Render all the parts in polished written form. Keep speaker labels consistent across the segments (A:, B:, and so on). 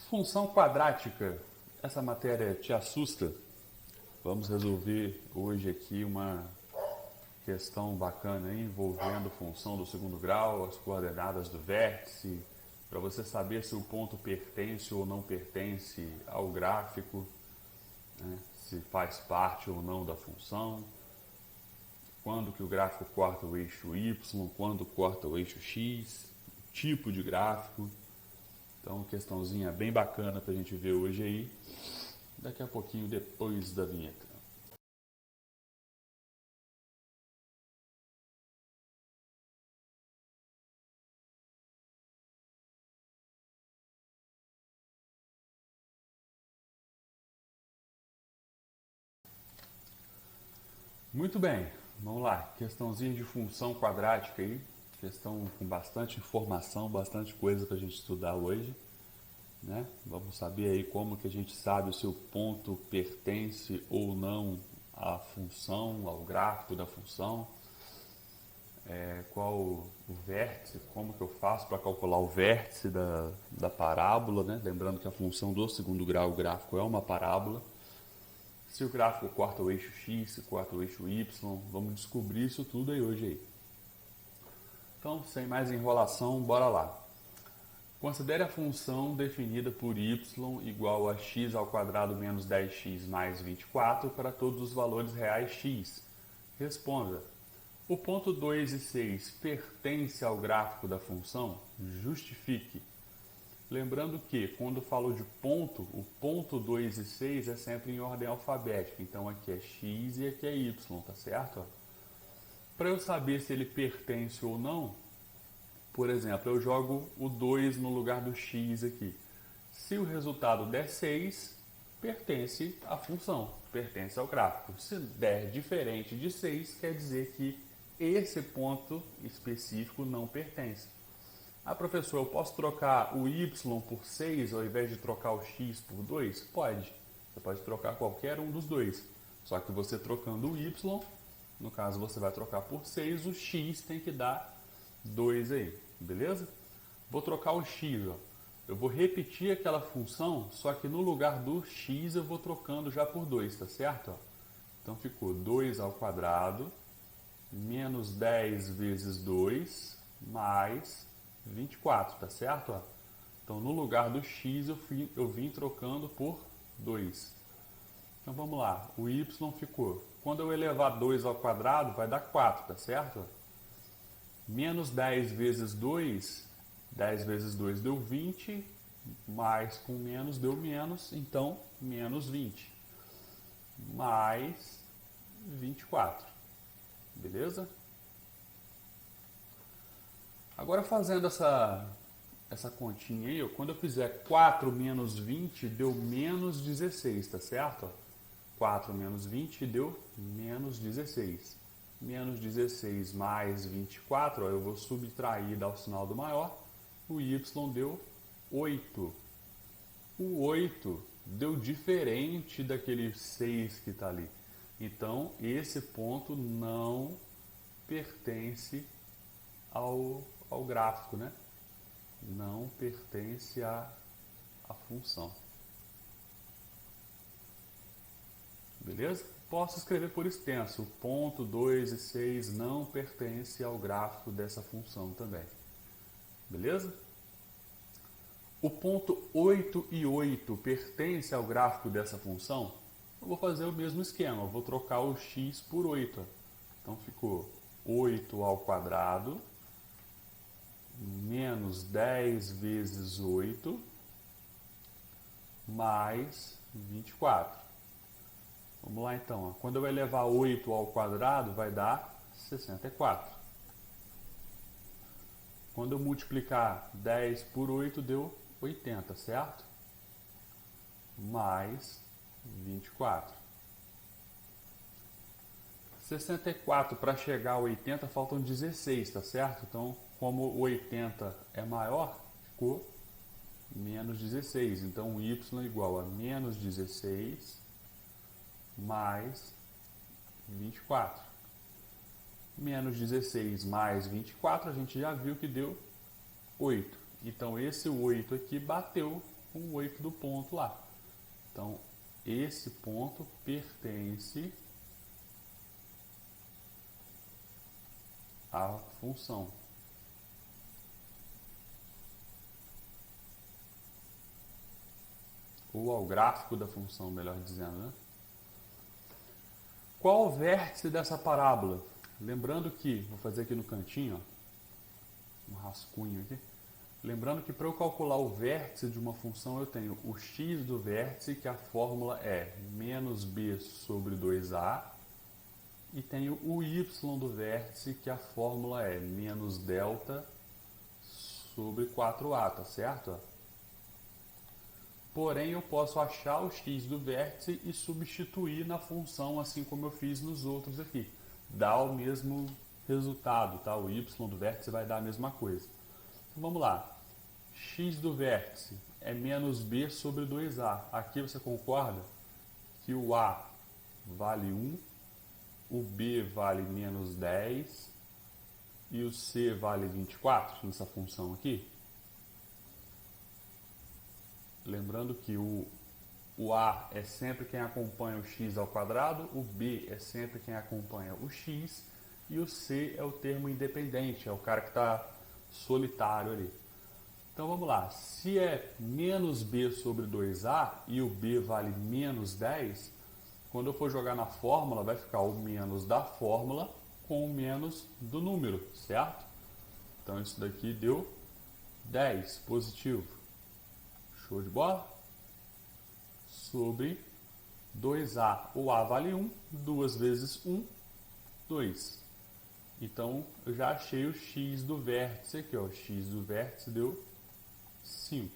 A: Função quadrática, essa matéria te assusta? Vamos resolver hoje aqui uma questão bacana aí, envolvendo função do segundo grau, as coordenadas do vértice, para você saber se o ponto pertence ou não pertence ao gráfico, né? Se faz parte ou não da função, quando que o gráfico corta o eixo Y, quando corta o eixo X, tipo de gráfico. Então, questãozinha bem bacana para a gente ver hoje aí, daqui a pouquinho depois da vinheta. Muito bem, vamos lá. Questãozinha de função quadrática aí, questão com bastante informação, bastante coisa para a gente estudar hoje, né? Vamos saber aí como que a gente sabe se o ponto pertence ou não à função, ao gráfico da função, qual o vértice, como que eu faço para calcular o vértice da parábola, né? Lembrando que a função do segundo grau, o gráfico é uma parábola. Se o gráfico corta o eixo X, se corta o eixo Y, vamos descobrir isso tudo aí hoje aí. Então, sem mais enrolação, bora lá. Considere a função definida por y igual a x ao quadrado menos 10x mais 24 para todos os valores reais x. Responda. O ponto 2 e 6 pertence ao gráfico da função? Justifique. Lembrando que, quando falo de ponto, o ponto 2 e 6 é sempre em ordem alfabética. Então, aqui é x e aqui é y, tá certo? Para eu saber se ele pertence ou não, por exemplo, eu jogo o 2 no lugar do x aqui. Se o resultado der 6, pertence à função, pertence ao gráfico. Se der diferente de 6, quer dizer que esse ponto específico não pertence. Ah, professor, eu posso trocar o y por 6 ao invés de trocar o x por 2? Pode. Você pode trocar qualquer um dos dois. Só que você trocando o y, no caso você vai trocar por 6, o x tem que dar 2 aí, beleza? Vou trocar o x, ó. Eu vou repetir aquela função, só que no lugar do x eu vou trocando já por 2, tá certo? Ó. Então ficou 2 ao quadrado menos 10 vezes 2 mais 24, tá certo? Ó? Então, no lugar do x, eu vim trocando por 2. Então, vamos lá. O y ficou. Quando eu elevar 2 ao quadrado, vai dar 4, tá certo? Menos 10 vezes 2, 10 vezes 2 deu 20, mais com menos deu menos, então, menos 20. Mais 24. Beleza? Agora fazendo essa continha aí, ó, quando eu fizer 4 menos 20, deu menos 16, tá certo? 4 menos 20 deu menos 16. Menos 16 mais 24, ó, eu vou subtrair e dar o sinal do maior. O y deu 8. O 8 deu diferente daquele 6 que está ali. Então, esse ponto não pertence ao gráfico, né? Não pertence à função. Beleza? Posso escrever por extenso. O ponto 2 e 6 não pertence ao gráfico dessa função também. Beleza? O ponto 8 e 8 pertence ao gráfico dessa função? Eu vou fazer o mesmo esquema. Eu vou trocar o x por 8. Então ficou 8 ao quadrado menos 10 vezes 8 mais 24. Vamos lá então. Quando eu elevar 8 ao quadrado, vai dar 64. Quando eu multiplicar 10 por 8, deu 80, certo? Mais 24. 64 para chegar a 80 faltam 16, tá certo? Então, como o 80 é maior, ficou menos 16. Então, o y é igual a menos 16 mais 24. Menos 16 mais 24, a gente já viu que deu 8. Então, esse 8 aqui bateu com o 8 do ponto lá. Então, esse ponto pertence à função. Ou ao gráfico da função, melhor dizendo, né? Qual o vértice dessa parábola? Lembrando que, vou fazer aqui no cantinho, ó, um rascunho aqui. Lembrando que para eu calcular o vértice de uma função, eu tenho o x do vértice, que a fórmula é menos b sobre 2a, e tenho o y do vértice, que a fórmula é menos delta sobre 4a, tá certo? Porém, eu posso achar o x do vértice e substituir na função, assim como eu fiz nos outros aqui. Dá o mesmo resultado, tá? O y do vértice vai dar a mesma coisa. Então, vamos lá. X do vértice é menos b sobre 2a. Aqui você concorda que o a vale 1, o b vale menos 10 e o c vale 24 nessa função aqui? Lembrando que o a é sempre quem acompanha o x ao quadrado, o b é sempre quem acompanha o x e o c é o termo independente, é o cara que está solitário ali. Então vamos lá, se é menos b sobre 2a e o b vale menos 10, quando eu for jogar na fórmula vai ficar o menos da fórmula com o menos do número, certo? Então isso daqui deu 10, positivo. Show de bola? Sobre 2a. O a vale 1, 2 vezes 1, 2. Então, eu já achei o x do vértice aqui, ó. O x do vértice deu 5.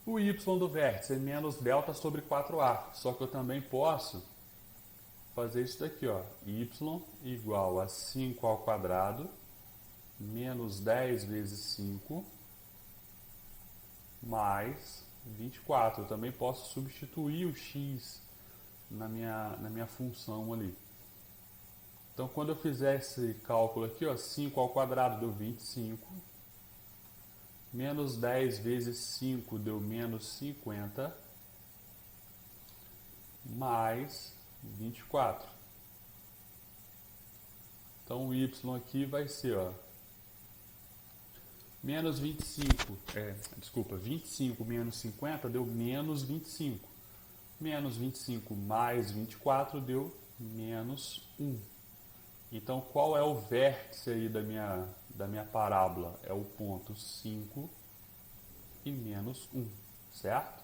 A: O y do vértice é menos delta sobre 4a. Só que eu também posso fazer isso daqui, ó. Y igual a 5 ao quadrado, menos 10 vezes 5, mais 24. Eu também posso substituir o x na minha função ali. Então, quando eu fizer esse cálculo aqui, ó, 5 ao quadrado deu 25, menos 10 vezes 5 deu menos 50, mais 24. Então, o y aqui vai ser, ó, menos 25, 25 menos 50 deu menos 25. Menos 25 mais 24 deu menos 1. Então, qual é o vértice aí da minha parábola? É o ponto 5 e menos 1, certo?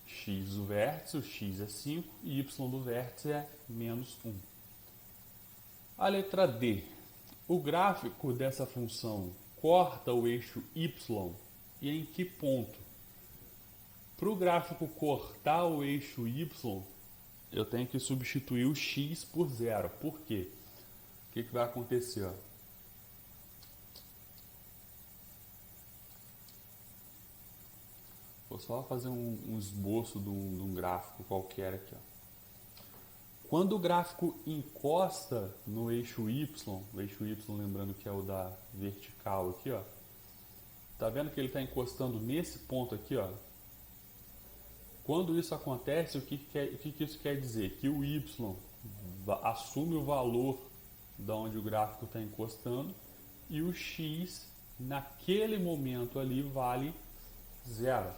A: X do vértice, o x é 5 e y do vértice é menos 1. A letra D. O gráfico dessa função corta o eixo y e em que ponto? Para o gráfico cortar o eixo y, eu tenho que substituir o x por zero. Por quê? O que vai acontecer? Ó? Vou só fazer um esboço de um gráfico qualquer aqui. Ó. Quando o gráfico encosta no eixo y, o eixo y lembrando que é o da vertical aqui, ó. Tá vendo que ele está encostando nesse ponto aqui, ó? Quando isso acontece, o que isso quer dizer? Que o y assume o valor de onde o gráfico está encostando e o x, naquele momento ali, vale zero,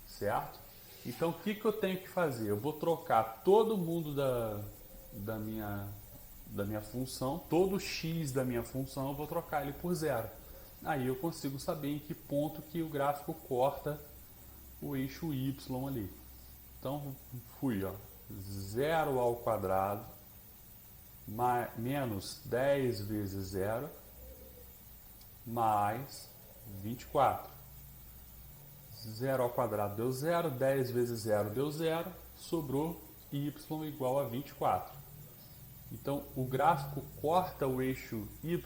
A: certo? Então, o que eu tenho que fazer? Eu vou trocar todo mundo da minha função, todo x da minha função, eu vou trocar ele por zero. Aí eu consigo saber em que ponto que o gráfico corta o eixo y ali. Então, fui, ó, 0 ao quadrado, menos 10 vezes 0, mais 24. 0 ao quadrado deu 0, 10 vezes 0 deu 0, sobrou y igual a 24. Então, o gráfico corta o eixo y,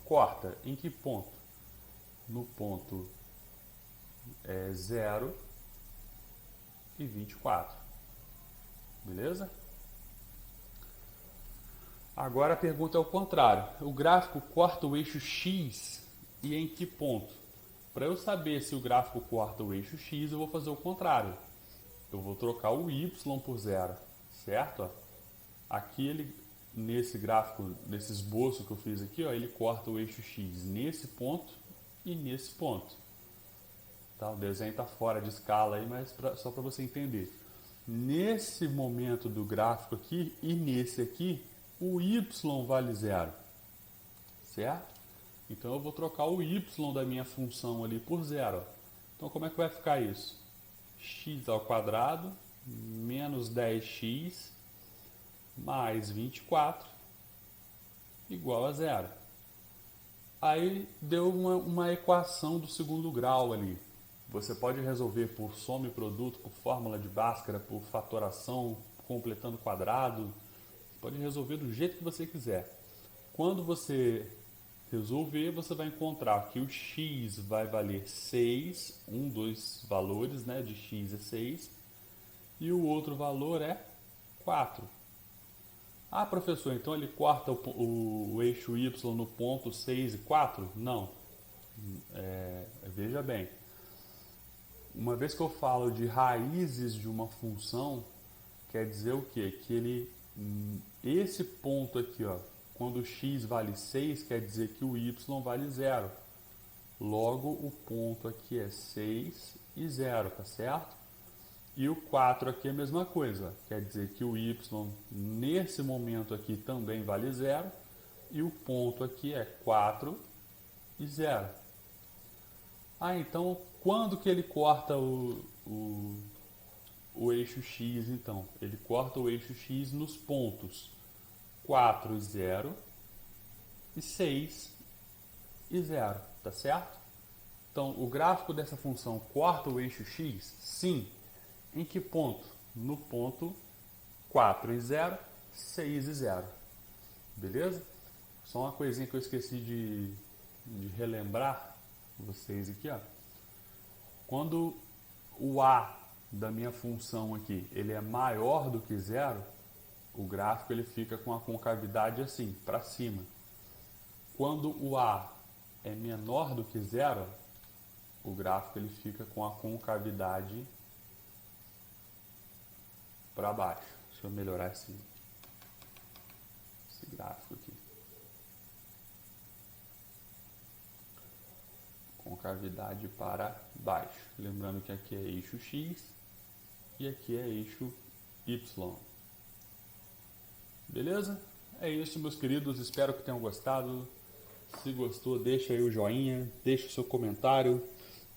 A: corta em que ponto? No ponto 0 e 24. Beleza? Agora a pergunta é o contrário. O gráfico corta o eixo x e em que ponto? Para eu saber se o gráfico corta o eixo X, eu vou fazer o contrário. Eu vou trocar o Y por zero, certo? Aqui ele, nesse gráfico, nesse esboço que eu fiz aqui, ó, ele corta o eixo X nesse ponto e nesse ponto. Tá? O desenho está fora de escala aí, mas só para você entender. Nesse momento do gráfico aqui e nesse aqui, o Y vale zero, certo? Então eu vou trocar o y da minha função ali por zero. Então como é que vai ficar isso? X ao quadrado menos 10x mais 24 igual a zero. Aí deu uma equação do segundo grau ali. Você pode resolver por soma e produto, por fórmula de Bhaskara, por fatoração, completando quadrado. Pode resolver do jeito que você quiser. Quando você resolver, você vai encontrar que o x vai valer 6, um dos valores, né, de x é 6, e o outro valor é 4. Ah, professor, então ele corta o eixo y no ponto 6 e 4? Não. Veja bem, uma vez que eu falo de raízes de uma função, quer dizer o quê? Que esse ponto aqui, ó, quando o x vale 6, quer dizer que o y vale 0. Logo, o ponto aqui é 6 e 0, tá certo? E o 4 aqui é a mesma coisa, quer dizer que o y nesse momento aqui também vale 0. E o ponto aqui é 4 e 0. Ah, então quando que ele corta o eixo x, então? Ele corta o eixo x nos pontos 4 e 0 e 6 e 0, tá certo? Então, o gráfico dessa função corta o eixo x? Sim. Em que ponto? No ponto 4 e 0, 6 e 0. Beleza? Só uma coisinha que eu esqueci de relembrar vocês aqui, ó. Quando o a da minha função aqui, ele é maior do que 0, o gráfico ele fica com a concavidade assim, para cima. Quando o a é menor do que 0, o gráfico ele fica com a concavidade para baixo. Deixa eu melhorar esse gráfico aqui. Concavidade para baixo. Lembrando que aqui é eixo x e aqui é eixo y. Beleza? É isso, meus queridos. Espero que tenham gostado. Se gostou, deixa aí o joinha, deixa o seu comentário,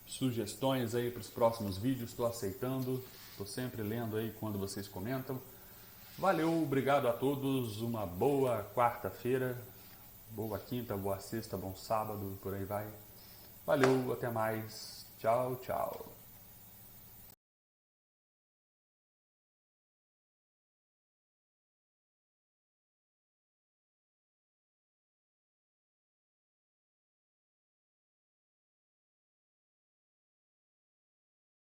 A: sugestões aí para os próximos vídeos. Estou aceitando, estou sempre lendo aí quando vocês comentam. Valeu, obrigado a todos. Uma boa quarta-feira, boa quinta, boa sexta, bom sábado, por aí vai. Valeu, até mais. Tchau, tchau.